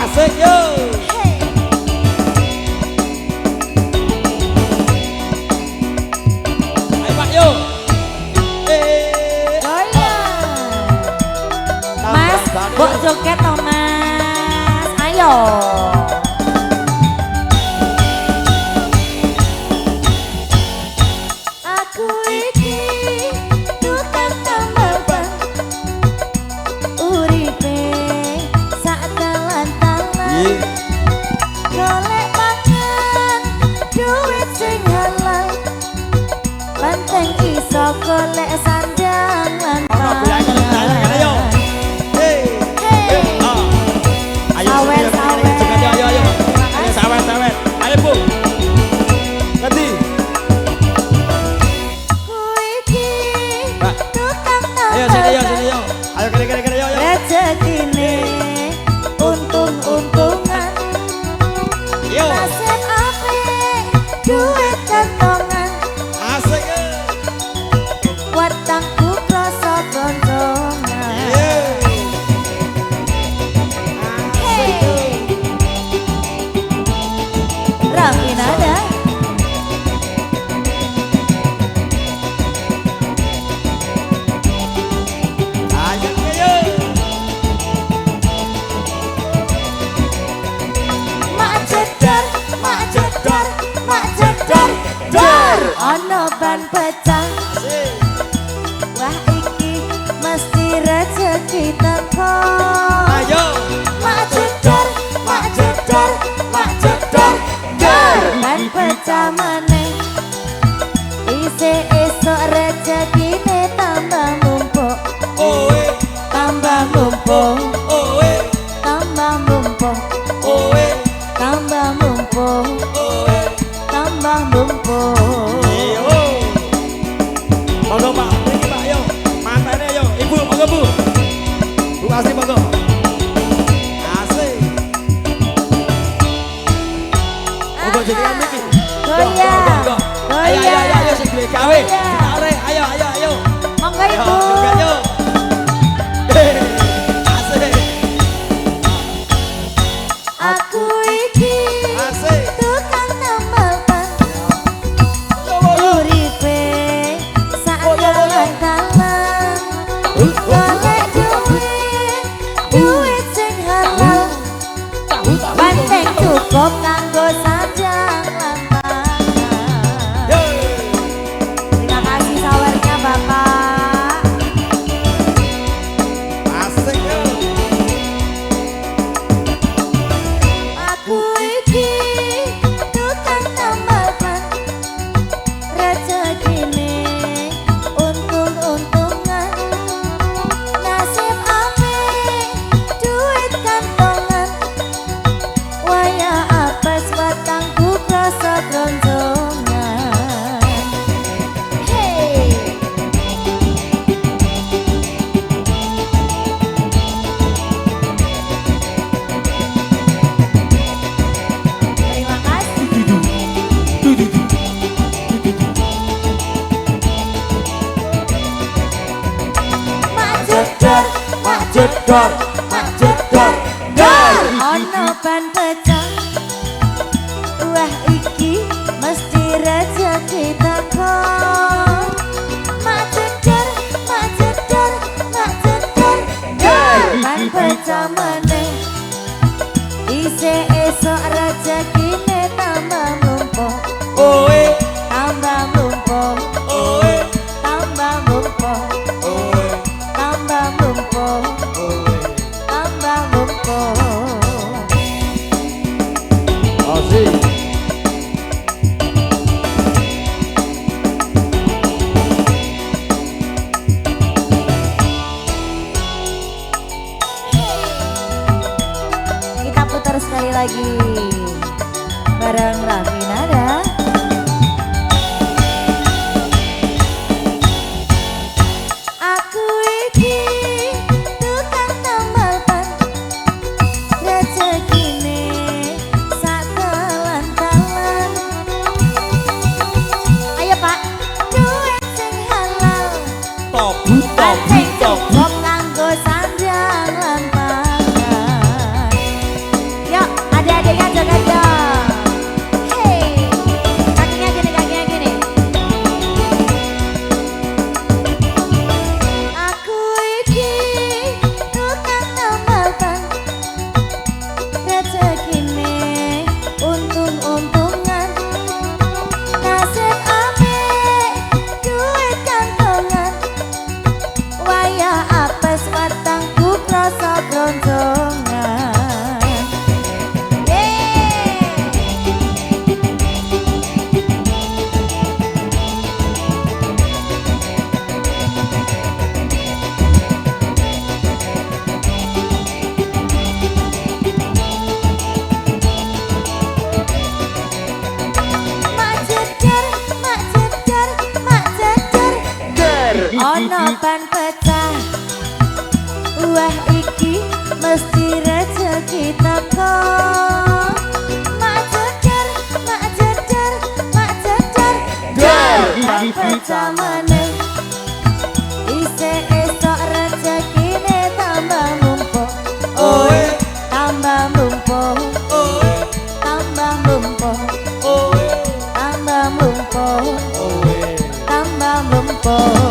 Asik yo. Ayo Pak yo. Mas, kok joget toh Mas? Ayo. Aku iki tukang tambal ban, uripe sak dalan-dalan. Golek mangan duit sing halal, penting iso golek sandang lan pangan. Rezekine untung-untungan, nasib apik duit kantongan, Asik. wetengku kloso gondongan. Rafinada ono ban pecah, wah iki mesti rezeki teko. Ayo. Mak jedar, mak jedar, mak jedar, dar. Ban pecah meneh, isih esok rezekine tambah mumpuk, Oe. tambah mumpuk, Oe. tambah mumpuk, Oe. tambah mumpuk, Oe. tambah mumpuk. Monggo Pak, ini Pak yo. Mantene yo. Ibu monggo Bu. Bu Asri monggo. Asik. Monggo jadi mriki. Goyang, Ayo goyang. sing duwe gawe. Ditarik. Ayo. Monggo Ayo, Ibu. juga yo. Asik. Aku iki Asik. tukang tambal ban, uripe sak dalan-dalan. Golek duit sing halal, penting cukup kanggo sanjang lan pangan. Terima kasih sawernya Bapak. Asik yo. Aku iki tukang tambal ban, rezekine untung-untungan, nasib apik duit kantongan, waya apes wetengku kroso gondongan. Hey. Terima kasih. Mak jedar, dar. Ono ban pecah, wah iki mesti rezeki teko. Mak jedar, dar. Ban pecah meneh, isih esok rezekine tambah mumpuk, Oe. tambah mumpuk, Oe. tambah mumpuk, Oe. tambah mumpuk, Oe. tambah mumpuk. Asik. Kita putar sekali lagi bareng Rafinada. Aku iki tukang tambal ban, rezekine sak dalan-dalan. Ayo Pak, duit sing halal, penting cukup kanggo sanjang lan pangan. papan pecah. Wah iki mesti rezeki teko. Mak jedar, mak jedar, mak jedar. Papan pecah meneh. Ise esok rezekine tambah mumpuk. Oe, Tambah mumpuk, oe, tambah mumpuk, oe, tambah mumpuk, oe. tambah mumpuk.